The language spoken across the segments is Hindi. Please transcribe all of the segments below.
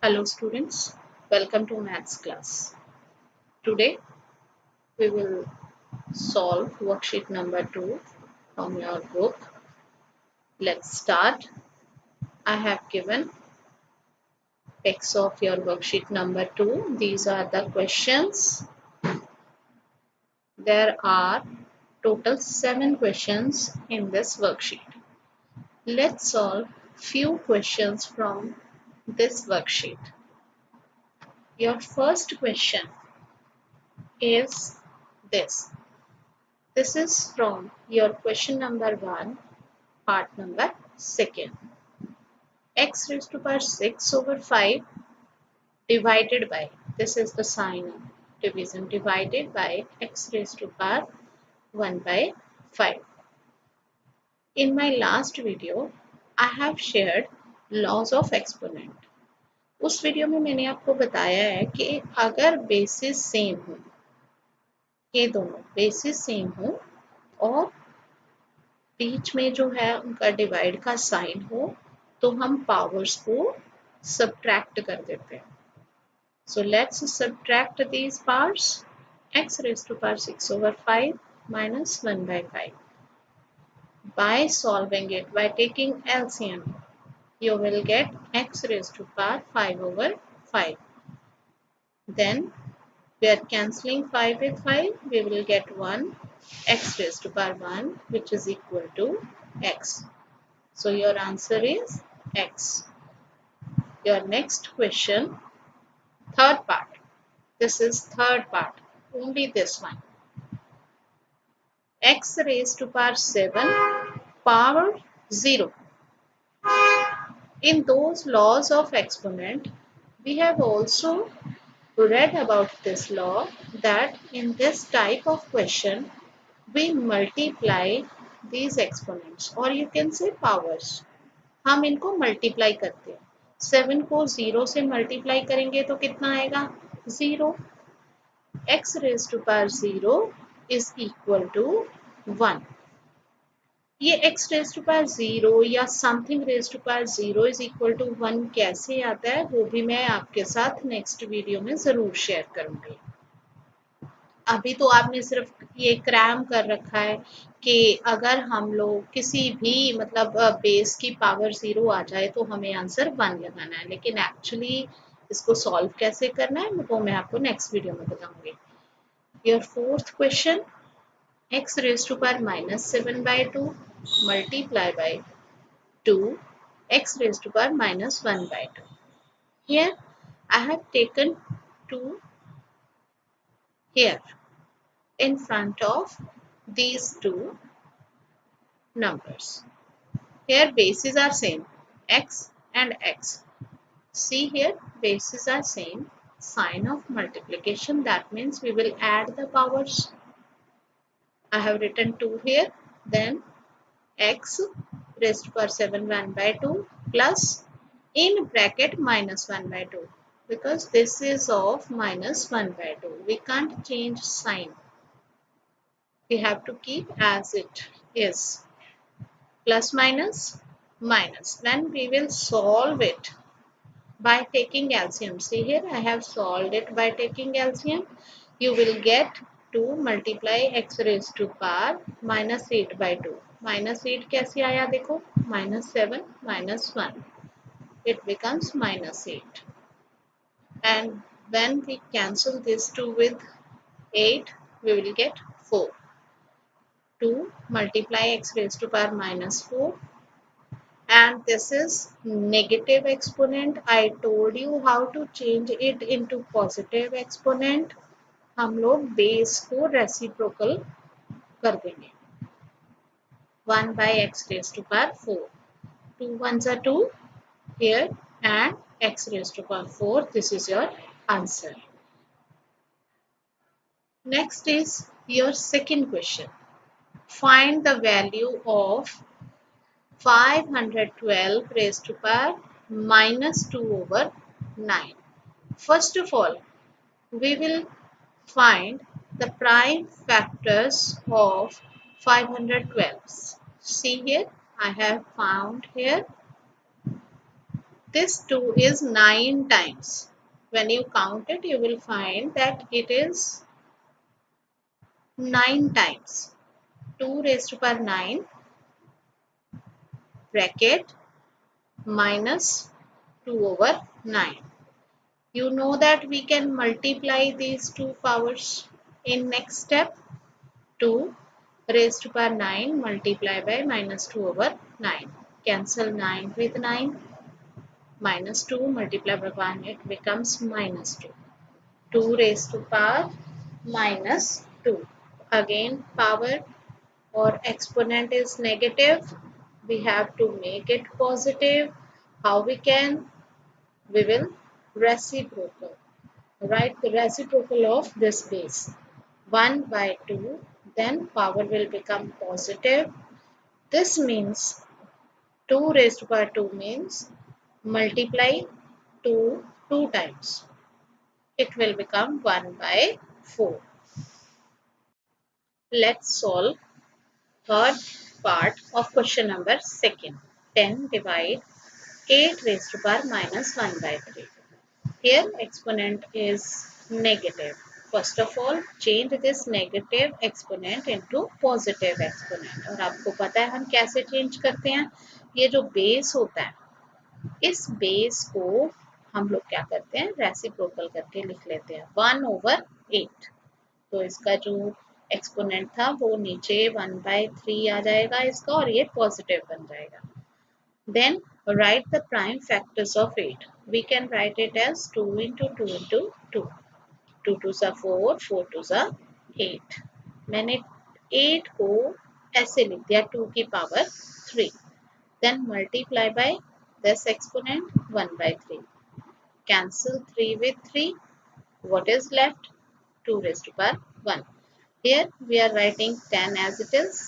Hello students, welcome to maths class. Today we will solve worksheet number 2 from your book. Let's start. I have given text of your worksheet number 2. These are the questions. There are total 7 questions in this worksheet. Let's solve few questions from this worksheet. Your first question is this. This is from your question number 1, part number 2. X raised to power 6 over 5 divided by, this is the sign of division, divided by x raised to power 1 by 5. In my last video, I have shared laws of exponent. उस वीडियो में मैंने आपको बताया है कि अगर बेसिस सेम हो, ये दोनों बेसिस सेम हो और बीच में जो है उनका डिवाइड का साइन हो तो हम पावर्स को सब्ट्रैक्ट कर देते हैं. So let's subtract these powers. X raised to power 6 over 5 minus 1 by 5. By solving it, by taking LCM, you will get x raised to power 5 over 5. Then we are cancelling 5 with 5. We will get 1 x raised to power 1, which is equal to x. So your answer is x. Your next question, third part. This is third part, only this one. X raised to power 7 power 0. In those laws of exponent, we have also read about this law that in this type of question, we multiply these exponents or you can say powers. हम इनको multiply करते हैं. 7 को 0 से multiply करेंगे तो कितना आएगा? 0. X raised to power 0 is equal to 1. ये x raised to power 0 या something raised to power 0 is equal to 1 कैसे आता है वो भी मैं आपके साथ नेक्स्ट वीडियो में ज़रूर शेयर करूंगी. अभी तो आपने सिर्फ ये क्रैम कर रखा है कि अगर हम लोग किसी भी मतलब बेस की पावर 0 आ जाए तो हमें आंसर 1 लगाना है, लेकिन एक्चुअली इसको सॉल्व कैसे करना है वो मैं आपको नेक्स्ट वीडियो में बताऊंगी. Your fourth question, x raised to power minus 7 by 2 multiply by 2 x raised to power minus 1 by 2. Here I have taken 2 here in front of these two numbers. Here bases are same, x and x. See here bases are same, sign of multiplication, that means we will add the powers. I have written 2 here, then x raised to power 7 1 by 2 plus in bracket minus 1 by 2, because this is of minus 1 by 2. We can't change sign. We have to keep as it is. Plus minus minus. Then we will solve it by taking LCM. See here I have solved it by taking LCM. You will get 2 multiply x raised to power minus 8 by 2. Minus 8 कैसे आया देखो, minus 7 minus 1. It becomes minus 8. And when we cancel this 2 with 8, we will get 4. 2 multiply x raised to power minus 4. And this is negative exponent. I told you how to change it into positive exponent. हम लोग बेस को रेसिप्रोकल कर देंगे. 1 by x raised to power 4. 2 ones are 2 here and x raised to power 4. This is your answer. Next is your second question. Find the value of 512 raised to power minus 2 over 9. First of all, we will find the prime factors of 512. See here, I have found here This 2 is 9 times. When you count it, you will find that it is 9 times. 2 raised to power 9 bracket minus 2 over 9. You know that we can multiply these two powers in next step. 2 raised to power 9 multiply by minus 2 over 9. Cancel 9 with 9. Minus 2 multiplied by 1, it becomes minus 2. 2 raised to power minus 2. Again, power or exponent is negative. We have to make it positive. How we can? We will reciprocal. Write the reciprocal of this base. 1 by 2. Then power will become positive. This means 2 raised to power 2 means multiply 2 2 times. It will become 1 by 4. Let's solve third part of question number second. 10 divide 8 raised to power minus 1 by 3. Here exponent is negative. First of all, change this negative exponent into positive exponent. और आपको पता है हम कैसे चेंज करते हैं? ये जो बेस होता है, इस बेस को हम लोग क्या करते हैं? रेसिप्रोकल करके लिख लेते हैं 1 over 8. तो इसका जो एक्सपोनेंट था वो नीचे 1 by 3 आ जाएगा इसका और ये पॉजिटिव बन जाएगा. Then write the prime factors of 8. We can write it as 2 into 2 into 2. 2 2s are 4, 4 2s are 8. मैंने 8 को ऐसे लिख दिया 2 की power 3. Then multiply by this exponent 1 by 3. Cancel 3 with 3. What is left? 2 raised to power 1. Here we are writing 10 as it is.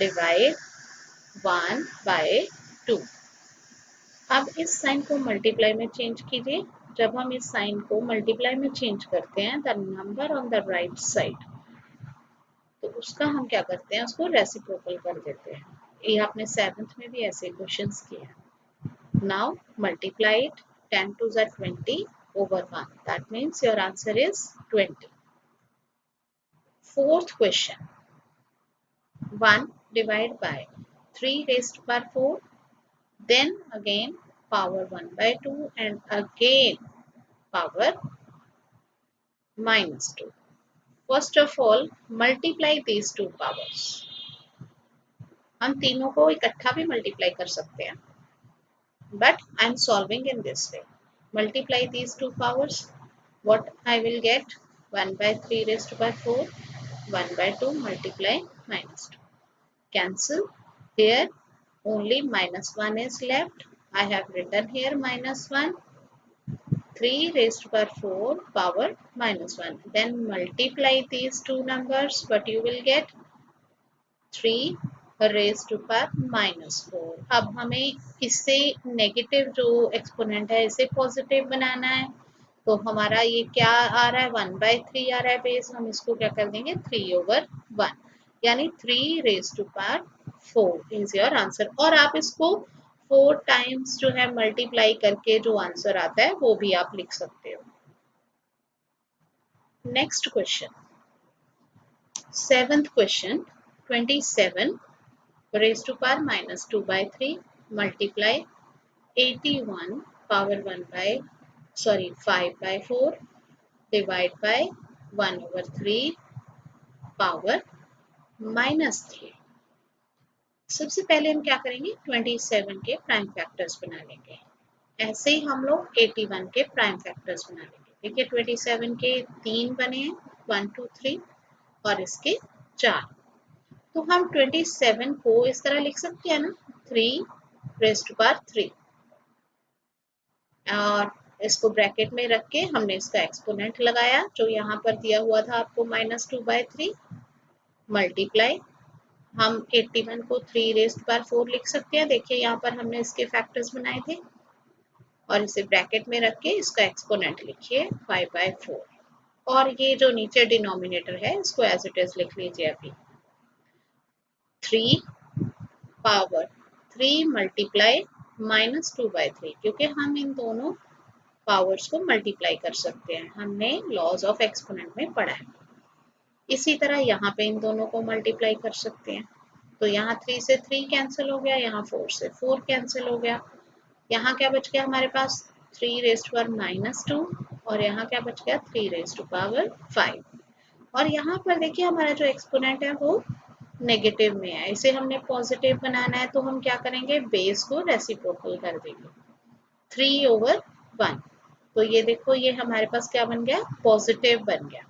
Divide 1 by 2. अब इस साइन को मल्टीप्लाई में चेंज कीजिए. जब हम इस साइन को मल्टीप्लाई में चेंज करते हैं the number on the right side, तो उसका हम क्या करते हैं? उसको रेसिप्रोकल कर देते हैं. ये आपने 7th में भी ऐसे क्वेश्चंस किए हैं. Now multiply it. 10 2s are 20 over 1. That means your answer is 20. Fourth question. 1 divided by 3 raised to power 4. Then again power 1 by 2 and again power minus 2. First of all, multiply these two powers. हम तीनों को इकट्ठा भी मल्टीप्लाई कर सकते हैं. But I am solving in this way. Multiply these two powers. What I will get? 1 by 3 raised to power 4. 1 by 2 multiply minus 2. Cancel. Here only minus 1 is left. I have written here minus 1. 3 raised to power 4 power minus 1. Then multiply these two numbers. What you will get? 3 raised to power minus 4. अब हमें इससे नेगेटिव जो एक्सपोनेंट है इसे पॉजिटिव बनाना है. तो हमारा ये क्या आ रहा है? 1 by 3 आ रहा है बेस. हम इसको क्या कर देंगे? 3 over 1. यानी 3 raised to power 4 is your answer. और आप इसको 4 टाइम्स जो है मल्टीप्लाई करके जो आंसर आता है वो भी आप लिख सकते हो. Next question. 7th question. 27 raised to power minus 2 by 3 multiply 81 power 5 by 4 divide by 1 over 3 power minus 3. सबसे पहले हम क्या करेंगे? 27 के प्राइम फैक्टर्स बना लेंगे. ऐसे ही हम लोग 81 के प्राइम फैक्टर्स बना लेंगे. देखिए 27 के 3 बने हैं 1 2 3 और इसके 4. तो हम 27 को इस तरह लिख सकते हैं ना, 3 raised to power 3 और इसको ब्रैकेट में रख के हमने इसका एक्सपोनेंट लगाया जो यहाँ पर दिया हुआ था आपको -2 by 3 मल्टीप्लाई. हम 81 को 3 raised to power 4 लिख सकते हैं. देखिए यहाँ पर हमने इसके फैक्टर्स बनाए थे और इसे ब्रैकेट में रख के इसका एक्सपोनेंट लिखिए 5 by 4 और ये जो नीचे डिनोमिनेटर है इसको एज इट इज लिख लीजिए. अभी 3 power 3 multiply -2/3, क्योंकि हम इन दोनों पावर्स को मल्टीप्लाई कर सकते हैं, हमने लॉज ऑफ एक्सपोनेंट में पढ़ा है। इसी तरह यहाँ पे इन दोनों को मल्टीप्लाई कर सकते हैं, तो यहाँ 3 से 3 कैंसिल हो गया, यहाँ 4 से 4 कैंसिल हो गया, यहाँ क्या बच गया हमारे पास 3 रेज़ टू पावर -2, और यहाँ क्या बच गया 3 रेज़ टू पावर 5। और यहाँ पर देखिए हमारा जो एक्सपोनेंट है वो नेगेटिव में है, इसे हमने पॉजिटिव बनाना है, तो हम क्या करेंगे, बेस को रेसिप्रोकल कर देंगे 3/1। तो ये देखो ये हमारे पास क्या बन गया, पॉजिटिव बन गया।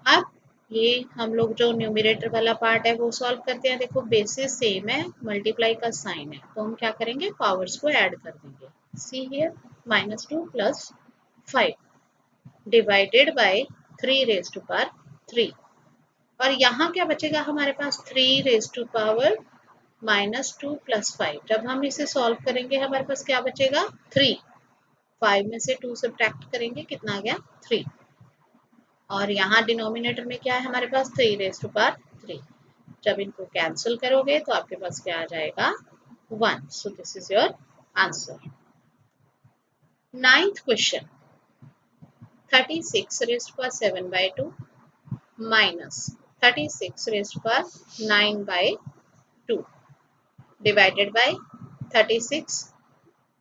अब ये हम लोग जो न्यूमरेटर वाला पार्ट है वो सॉल्व करते हैं। देखो बेसिस सेम है, मल्टीप्लाई का साइन है, तो हम क्या करेंगे, पावर्स को ऐड कर देंगे। See here -2 + 5 divided by 3 raise to power 3, और यहाँ क्या बचेगा हमारे पास 3 रेज़ टू पावर -2 + 5। जब हम इसे सॉल्व करेंगे हमारे पास क्या बचेगा 3, 5 में से 2 सब्ट्रैक्ट करेंगे, कितना आ गया 3, और यहाँ डिनोमिनेटर में क्या है हमारे पास 3 रेज़ टू पावर 3। जब इनको कैंसिल करोगे तो आपके पास क्या आ जाएगा 1। So this is your answer. 9th question, 36 raise to power 7/2 minus 36 raise to power 9/2 divided by 36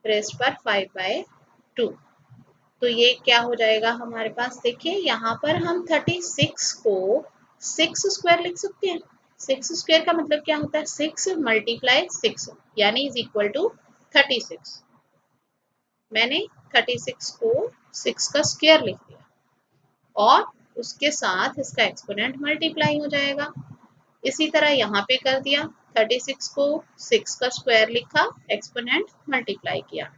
raise to power 5/2। तो ये क्या हो जाएगा हमारे पास, देखिए यहाँ पर हम 36 को 6 स्क्वायर लिख सकते हैं। 6 स्क्वायर का मतलब क्या होता है, 6 × 6 यानी इज इक्वल टू 36। मैंने 36 को 6 का स्क्वायर लिख दिया, और उसके साथ इसका एक्सपोनेंट मल्टीप्लाई हो जाएगा। इसी तरह यहाँ पे कर दिया, 36 को 6 का स्क्वायर लिखा, एक्सपोनेंट मल्टीप्लाई किया,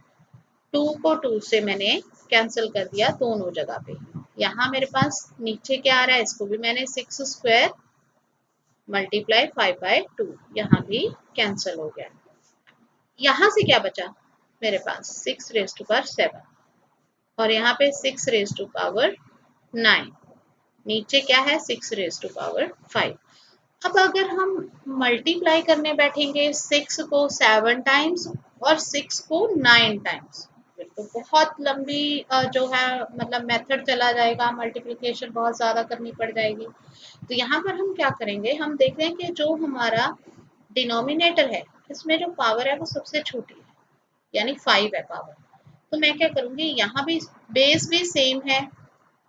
2 को 2 से मैंने कैंसिल कर दिया दोनों जगह पे। यहाँ मेरे पास नीचे क्या आ रहा है, इसको भी मैंने 6 स्क्वायर मल्टीप्लाई 5/2, यहाँ भी कैंसिल हो गया। यहाँ से क्या बचा मेरे पास 6 रेज़ टू पावर 7, और यहाँ पे 6 रेज़ टू पावर 9, नीचे क्या है 6 रेज़ टू पावर 5। अब अगर हम मल्टीप्लाई करने बैठेंगे 6 को 7 टाइम्स और 6 को 9 टाइम्स, तो बहुत लंबी जो है मतलब मेथड चला जाएगा, मल्टीप्लिकेशन बहुत ज़्यादा करनी पड़ जाएगी। तो यहाँ पर हम क्या करेंगे, हम देख रहे हैं कि जो हमारा डिनोमिनेटर है इसमें जो पावर है वो सबसे छोटी है, यानी 5 है पावर। तो मैं क्या करूँगी, यहाँ भी बेस भी सेम है,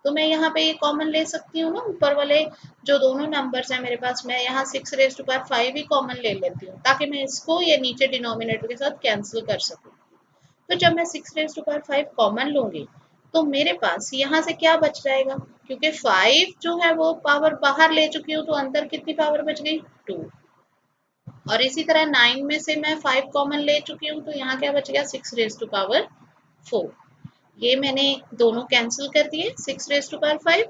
तो मैं यहाँ पे ये कॉमन ले सकती हूँ ना, ऊपर वाले जो दोनों नंबर्स हैं मेरे पास, मैं यहाँ 6 रेज़ टू पावर 5 ही कॉमन ले लेती हूँ, ताकि मैं इसको ये नीचे डिनोमिनेटर के साथ कैंसिल कर सकूँ। तो जब मैं 6 रेज़ टू पावर 5 कॉमन लूंगी तो मेरे पास यहाँ से क्या बच जाएगा, क्योंकि 5 जो है वो पावर बाहर ले चुकी हूँ, तो अंदर कितनी पावर बच गई 2, और इसी तरह 9 में से मैं 5 कॉमन ले चुकी हूँ, तो यहाँ क्या बच गया 6 रेज़ टू पावर 4। ये मैंने दोनों कैंसिल कर दिए 6 रेज़ टू पावर 5,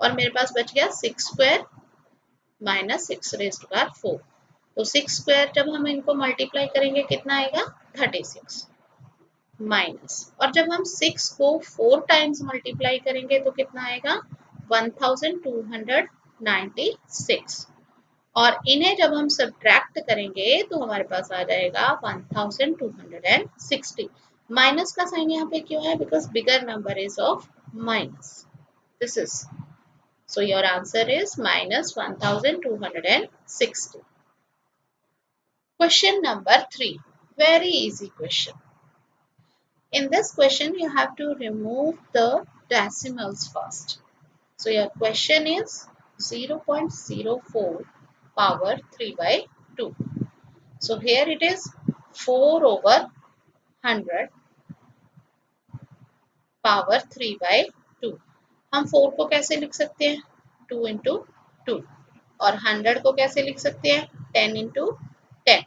और मेरे पास बच गया 6 square minus 6 raise to power 4। तो 6 स्क्वायर जब हम इनको मल्टीप्लाई करेंगे कितना आएगा 36 माइनस, और जब हम 6 को 4 टाइम्स मल्टीप्लाई करेंगे तो कितना आएगा 1296, और इन्हें जब हम सब्ट्रैक्ट करेंगे तो हमारे पास आ जाएगा 1260। माइनस का साइन यहाँ पे क्यों है, because bigger number is of minus, this is, so your answer is -1260। Question number 3, very easy question. In this question, you have to remove the decimals first. So your question is 0.04 power 3/2. So here it is 4/100 power 3/2. हम 4 को कैसे लिख सकते हैं 2 into 2, और 100 को कैसे लिख सकते हैं 10 into 10।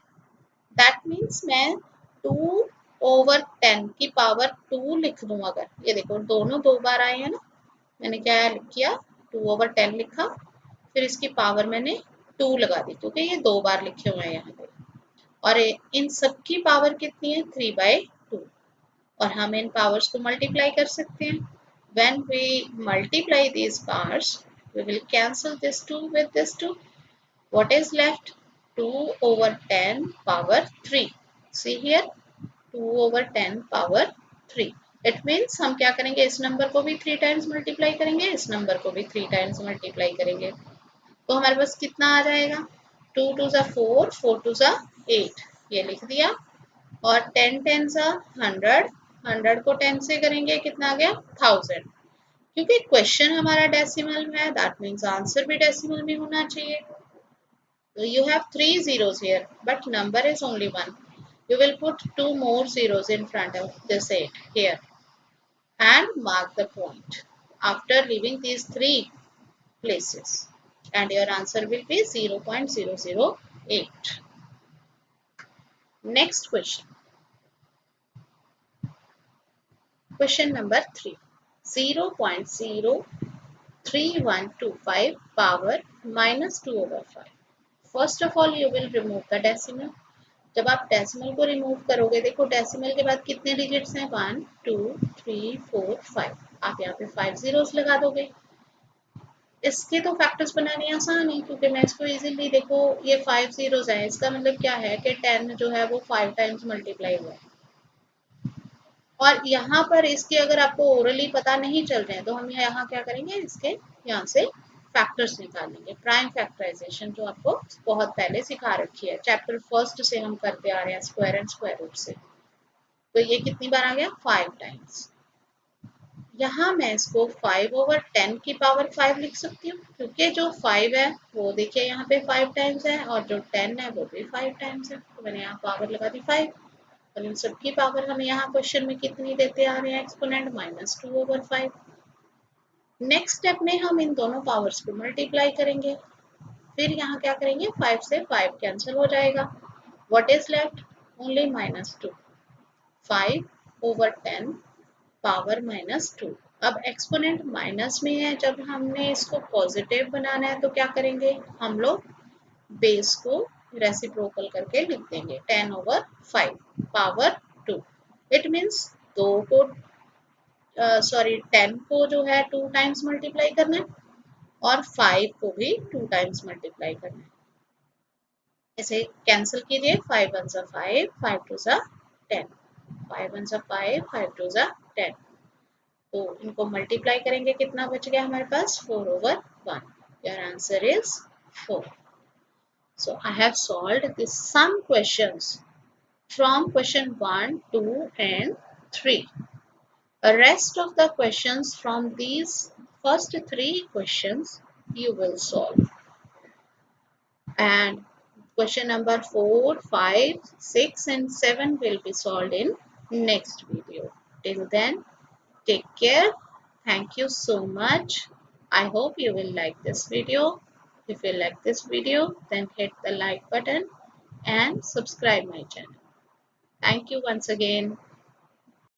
दैट मीन्स मैं 2/10 की पावर 2 लिख दूँ। अगर ये देखो दोनों दो बार आए हैं ना, मैंने क्या किया 2/10 लिखा, फिर इसकी पावर मैंने 2 लगा दी, क्योंकि ये दो बार लिखे हुए हैं यहाँ पे, और इन सब की पावर कितनी है 3/2, और हम इन पावर्स को मल्टीप्लाई कर सकते हैं। When we multiply these powers, we will cancel this 2 with this 2. What is left? 2/10 power 3. See here, 2/10 power 3। It means हम क्या करेंगे, इस नंबर को भी 3 टाइम्स मल्टीप्लाई करेंगे, इस नंबर को भी 3 टाइम्स मल्टीप्लाई करेंगे, तो हमारे पास कितना आ जाएगा, 2 2 ज़ा 4, 4 2 ज़ा 8, ये लिख दिया। और 10 10 ज़ा 100, 100 को 10 से करेंगे कितना आ गया, 1000। क्योंकि क्वेश्चन हमारा डेसिमल में है, दैट मीन्स आंसर भी डेसिमल में होना चाहिए। So you have 3 zeros here, but number is only 1. You will put 2 more zeros in front of this 8 here and mark the point after leaving these 3 places, and your answer will be 0.008. Next question. Question number 3. 0.03125 power minus 2/5. First of all, you will remove the decimal. जब आप डेसिमल को रिमूव करोगे, देखो डेसिमल के बाद कितने डिजिट्स हैं, 1 2 3 4 5, आप यहाँ पे 5 जीरोस लगा दोगे। इसके तो फैक्टर्स बनाने आसान है, क्योंकि मैं इसको इजीली, देखो ये 5 जीरोस है, इसका मतलब क्या है कि 10 जो है वो 5 टाइम्स मल्टीप्लाई हुआ है। और यहाँ पर इसके अगर आपको ओरली पता नहीं चल रहे हैं, तो हम यहाँ क्या करेंगे, इसके यहाँ से फैक्टर्स निकालेंगे, प्राइम फैक्टराइजेशन, जो आपको बहुत पहले सिखा रखी है, चैप्टर फर्स्ट से हम करते आ रहे हैं, स्क्वायर एंड स्क्वायर रूट से। तो ये कितनी बार आ गया, 5 टाइम्स। यहाँ मैं इसको 5/10 की पावर 5 लिख सकती हूँ, क्योंकि जो 5 है वो देखिए यहाँ पे 5 टाइम्स है, और जो 10 है वो भी 5 टाइम्स है, तो मैंने यहाँ पावर लगा दी 5। और इन सबकी पावर हमें यहाँ क्वेश्चन में कितनी देते आ रहे हैं, एक्सपोनेंट -2/5। नेक्स्ट स्टेप में हम इन दोनों पावर्स को मल्टीप्लाई करेंगे, फिर यहाँ क्या करेंगे, 5 से 5 कैंसिल हो जाएगा, what is left, only -2, 5/10 power -2। अब एक्सपोनेंट माइनस में है, जब हमने इसको पॉजिटिव बनाना है तो क्या करेंगे, हम लोग बेस को रेसिप्रोकल करके लिख देंगे, 10/5 पावर 2। इट मीन्स 2 को 10 को जो है 2 टाइम्स मल्टीप्लाई करना है, और 5 को भी 2 टाइम्स मल्टीप्लाई करना है। इसे कैंसिल कीजिए, 5 1 ज़ा 5, 5 2 ज़ा 10, 5 1 ज़ा 5, 5 2 ज़ा 10। तो इनको मल्टीप्लाई करेंगे, कितना बच गया हमारे पास, 4/1। Your answer is 4। So I have solved this some questions from question 1, 2 and 3. The rest of the questions from these first 3 questions you will solve. And question number 4, 5, 6 and 7 will be solved in next video. Till then, take care. Thank you so much. I hope you will like this video. If you like this video, then hit the like button and subscribe my channel. Thank you once again.